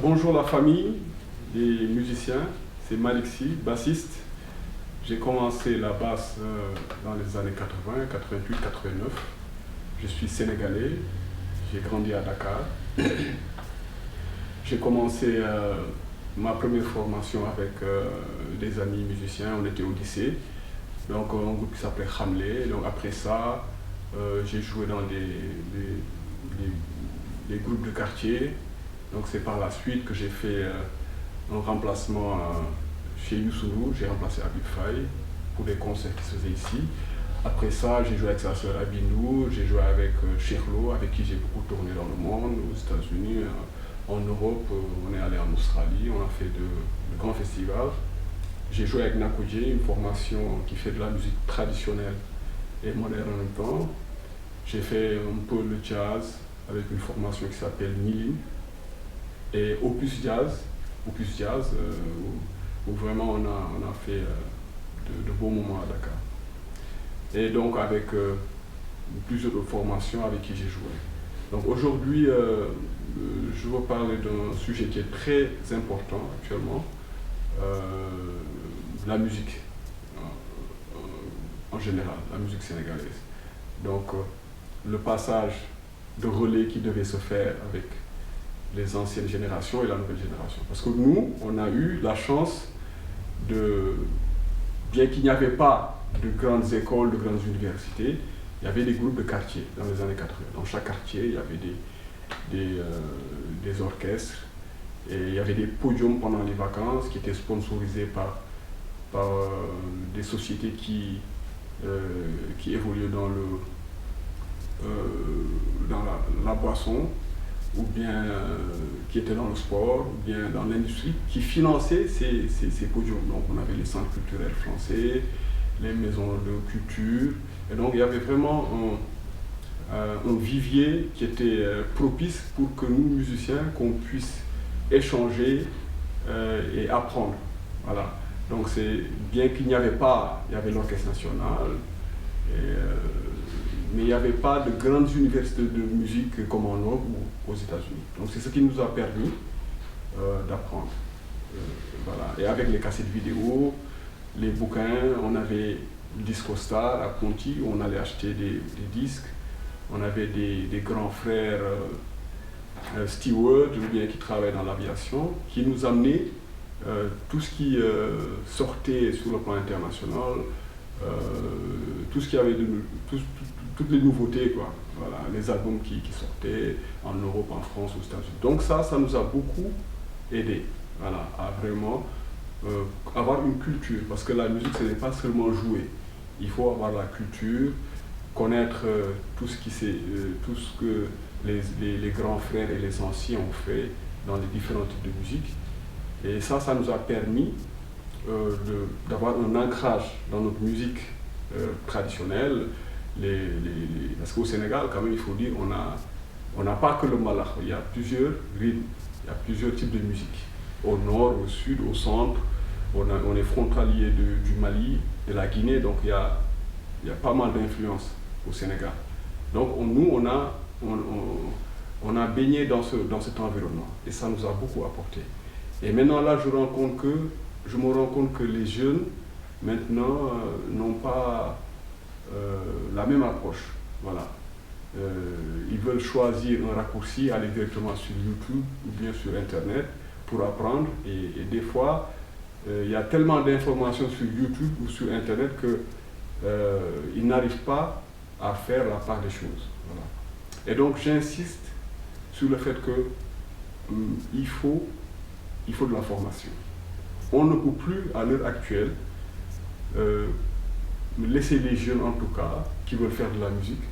Bonjour la famille des musiciens, c'est Malixi, bassiste. J'ai commencé la basse dans les années 80, 88, 89. Je suis sénégalais, j'ai grandi à Dakar. J'ai commencé ma première formation avec des amis musiciens, on était au lycée. Donc un groupe qui s'appelait Hamlé. Donc après ça, j'ai joué dans des groupes de quartier. Donc c'est par la suite que j'ai fait un remplacement chez Youssou. J'ai remplacé Habib Faye pour des concerts qui se faisaient ici. Après ça, j'ai joué avec sa sœur Abindou, j'ai joué avec Cherlo, avec qui j'ai beaucoup tourné dans le monde, aux États-Unis, en Europe, on est allé en Australie, on a fait de grands festivals. J'ai joué avec Nakodje, une formation qui fait de la musique traditionnelle et moderne en même temps. J'ai fait un peu le jazz avec une formation qui s'appelle Nilin. Et Opus Jazz, où vraiment on a fait de beaux moments à Dakar. Et donc avec plusieurs autres formations avec qui j'ai joué. Donc aujourd'hui, je veux parler d'un sujet qui est très important actuellement, la musique en général, la musique sénégalaise. Donc le passage de relais qui devait se faire avec les anciennes générations et la nouvelle génération. Parce que nous, on a eu la chance de, bien qu'il n'y avait pas de grandes écoles, de grandes universités, il y avait des groupes de quartier dans les années 80. Dans chaque quartier, il y avait des orchestres et il y avait des podiums pendant les vacances qui étaient sponsorisés par des sociétés qui évoluaient dans la boisson, ou bien qui étaient dans le sport, ou bien dans l'industrie, qui finançaient ces podiums. Donc on avait les centres culturels français, les maisons de culture, et donc il y avait vraiment un vivier qui était propice pour que nous, musiciens, qu'on puisse échanger et apprendre. Voilà. Donc c'est bien qu'il n'y avait pas, il y avait l'orchestre national, mais il n'y avait pas de grandes universités de musique comme en Europe ou aux États-Unis. Donc c'est ce qui nous a permis d'apprendre. Voilà. Et avec les cassettes vidéo, les bouquins, on avait Discostar à Ponty, on allait acheter des disques. On avait des grands frères stewards, ou bien qui travaillaient dans l'aviation, qui nous amenaient tout ce qui sortait sur le plan international, tout ce qui avait toutes les nouveautés, quoi. Voilà, les albums qui sortaient en Europe, en France, aux États-Unis. Donc ça nous a beaucoup aidé, voilà, à vraiment avoir une culture, parce que la musique, ce n'est pas seulement jouer. Il faut avoir la culture, connaître tout ce que les grands frères et les anciens ont fait dans les différents types de musique. Et ça nous a permis d'avoir un ancrage dans notre musique traditionnelle. Parce qu'au Sénégal, quand même, il faut dire, on n'a pas que le mbalax, il y a plusieurs rythmes, il y a plusieurs types de musique. Au nord, au sud, au centre, on est frontalier du Mali, de la Guinée, donc il y a pas mal d'influences au Sénégal. Donc nous, on a baigné dans cet environnement et ça nous a beaucoup apporté. Et maintenant là, je me rends compte que les jeunes, maintenant, n'ont pas la même approche. Voilà. Ils veulent choisir un raccourci, aller directement sur YouTube ou bien sur Internet pour apprendre. Et des fois, il y a tellement d'informations sur YouTube ou sur Internet qu'ils n'arrivent pas à faire la part des choses. Voilà. Et donc j'insiste sur le fait qu'il faut de la formation. On ne peut plus, à l'heure actuelle, laisser les jeunes, en tout cas, qui veulent faire de la musique,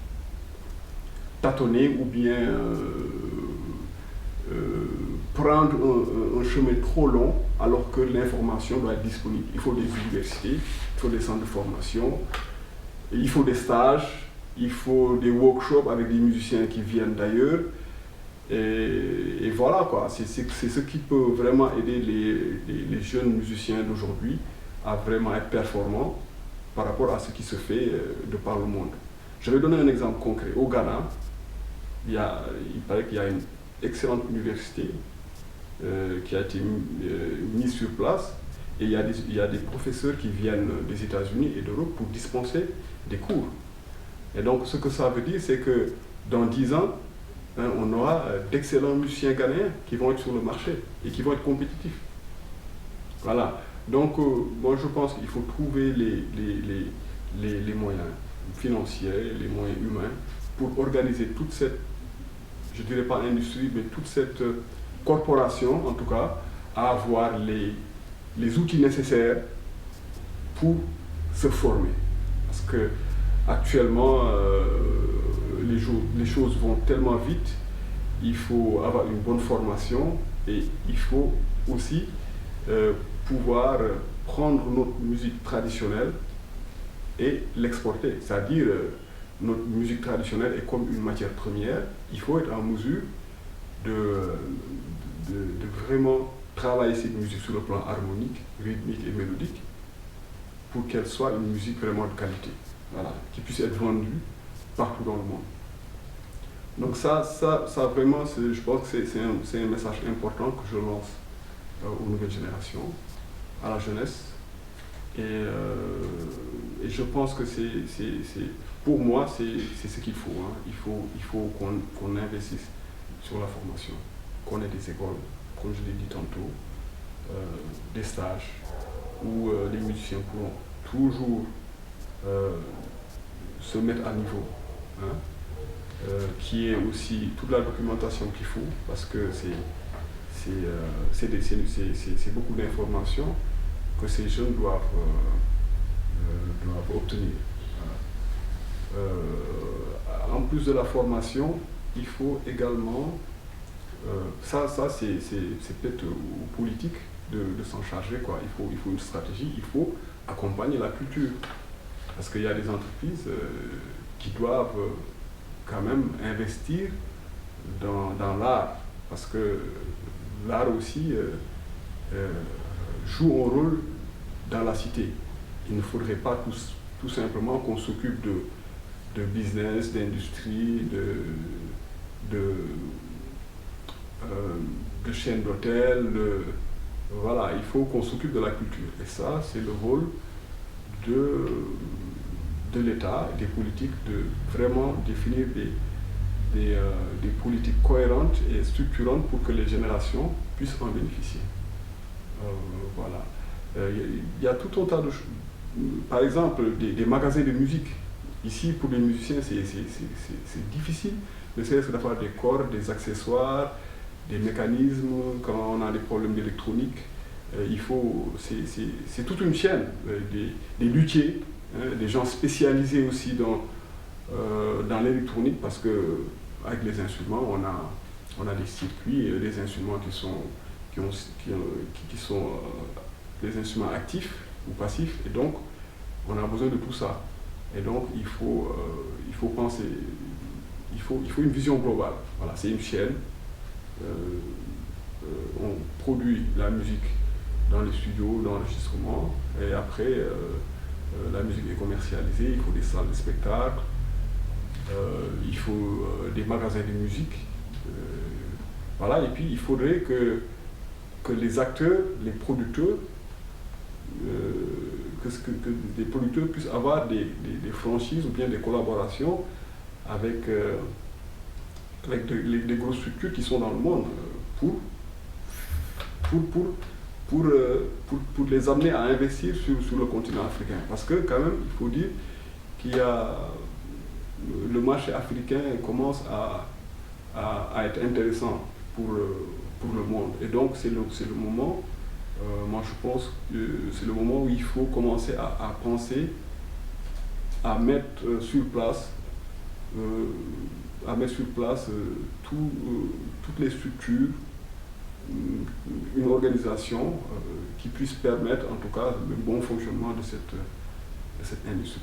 tâtonner ou bien prendre un chemin trop long alors que l'information doit être disponible. Il faut des universités, il faut des centres de formation, il faut des stages, il faut des workshops avec des musiciens qui viennent d'ailleurs. Et voilà quoi, c'est ce qui peut vraiment aider les jeunes musiciens d'aujourd'hui à vraiment être performants par rapport à ce qui se fait de par le monde. Je vais donner un exemple concret. Au Ghana, il paraît qu'il y a une excellente université qui a été mise sur place. Et il y a des professeurs qui viennent des États-Unis et d'Europe pour dispenser des cours. Et donc, ce que ça veut dire, c'est que dans 10 ans, on aura d'excellents musiciens ghanéens qui vont être sur le marché et qui vont être compétitifs. Voilà. Donc, moi, je pense qu'il faut trouver les moyens financiers, les moyens humains pour organiser toute cette, je ne dirais pas industrie, mais toute cette corporation, en tout cas, à avoir les outils nécessaires pour se former. Parce que actuellement, les choses vont tellement vite, il faut avoir une bonne formation et il faut aussi pouvoir prendre notre musique traditionnelle et l'exporter. C'est-à-dire, notre musique traditionnelle est comme une matière première, il faut être en mesure de vraiment travailler cette musique sur le plan harmonique, rythmique et mélodique pour qu'elle soit une musique vraiment de qualité, voilà, qui puisse être vendue partout dans le monde. Donc ça vraiment, je pense que c'est un message important que je lance aux nouvelles générations, à la jeunesse. Et je pense que pour moi, c'est ce qu'il faut. Hein. Il faut qu'on investisse sur la formation, qu'on ait des écoles, comme je l'ai dit tantôt, des stages où les musiciens pourront toujours se mettre à niveau, hein, qui est aussi toute la documentation qu'il faut, parce que c'est beaucoup d'informations que ces jeunes doivent obtenir. En plus de la formation, il faut également, ça c'est peut-être aux politiques de s'en charger, quoi. Il faut une stratégie, il faut accompagner la culture. Parce qu'il y a des entreprises qui doivent quand même investir dans l'art. Parce que l'art aussi joue un rôle dans la cité. Il ne faudrait pas tout simplement qu'on s'occupe de business, d'industrie, de chaînes d'hôtels. Voilà, il faut qu'on s'occupe de la culture. Et ça, c'est le rôle de l'État et des politiques de vraiment définir des politiques cohérentes et structurantes pour que les générations puissent en bénéficier. Voilà. Il y a tout un tas de choses. Par exemple, des magasins de musique. Ici, pour les musiciens, c'est difficile, ne serait-ce que d'avoir des cordes, des accessoires, des mécanismes, quand on a des problèmes d'électronique. C'est toute une chaîne, des luthiers, hein, des gens spécialisés aussi dans l'électronique, parce que avec les instruments, on a des circuits, des instruments qui sont des instruments actifs ou passifs, et donc on a besoin de tout ça. Et donc il faut penser, il faut une vision globale. Voilà, c'est une chaîne. On produit la musique dans les studios, dans l'enregistrement, et après la musique est commercialisée, il faut des salles de spectacle, il faut des magasins de musique, voilà, et puis il faudrait que les acteurs, les producteurs, que des producteurs puissent avoir des franchises ou bien des collaborations avec des grosses structures qui sont dans le monde pour les amener à investir sur le continent africain. Parce que quand même, il faut dire qu'il y a le marché africain commence à être intéressant pour le monde. Et donc c'est le moment, moi je pense que c'est le moment où il faut commencer à penser à mettre sur place toutes les structures, une organisation qui puisse permettre en tout cas le bon fonctionnement de cette industrie.